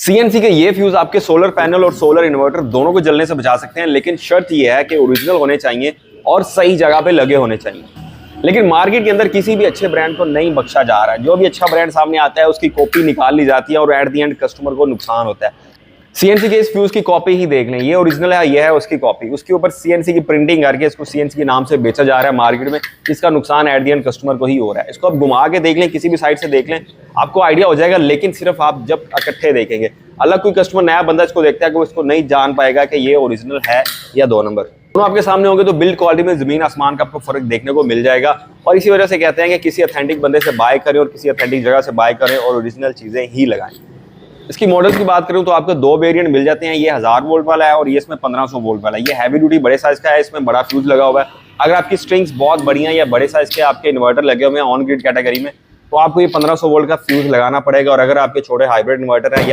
CNC के ये fuse आपके सोलर पैनल और सोलर इन्वर्टर दोनों को जलने से बचा सकते हैं, लेकिन शर्त ये है कि ओरिजिनल होने चाहिए और सही जगह पे लगे होने चाहिए। लेकिन मार्केट के अंदर किसी भी अच्छे ब्रांड को नहीं बख्शा जा रहा है। जो भी अच्छा ब्रांड सामने आता है उसकी कॉपी निकाल ली जाती है और एट दी एंड कस्टमर को नुकसान होता है। सीएनसी के इस फ्यूज की कॉपी ही देख लें, ये ओरिजिनल है, ये है उसकी कॉपी। उसके ऊपर सीएनसी की प्रिंटिंग करके इसको सीएनसी के नाम से बेचा जा रहा है मार्केट में। इसका नुकसान एट दी एंड कस्टमर को ही हो रहा है। इसको आप घुमा के देख लें, किसी भी साइड से देख लें, आपको आइडिया हो जाएगा। लेकिन सिर्फ आप जब इकट्ठे देखेंगे, अलग कोई कस्टमर नया बंदा इसको देखता है कि वो इसको नहीं जान पाएगा कि ये ओरिजिनल है या 2 नंबर। दोनों आपके सामने होंगे तो बिल्ड क्वालिटी में जमीन आसमान का आपको फर्क देखने को मिल जाएगा। और इसी वजह से कहते हैं कि किसी ऑथेंटिक बंदे से बाय करें और किसी ऑथेंटिक जगह से बाय करें और ओरिजिनल चीजें ही लगाएं। इसकी मॉडल्स की बात करूं तो आपको 2 वेरिएंट मिल जाते हैं। ये 1000 वोल्ट वाला है और ये इसमें 1500 वोल्ट वाला है। ये हैवी ड्यूटी बड़े साइज का है, इसमें बड़ा फ्यूज लगा हुआ है। अगर आपकी स्ट्रिंग्स बहुत बढ़िया या बड़े साइज के आपके इन्वर्टर लगे हुए हैं ऑन ग्रिड कैटेगरी में, तो आपको ये 1500 वोल्ट का फ्यूज लगाना पड़ेगा। और अगर आपके छोटे हाइब्रिड इन्वर्टर है या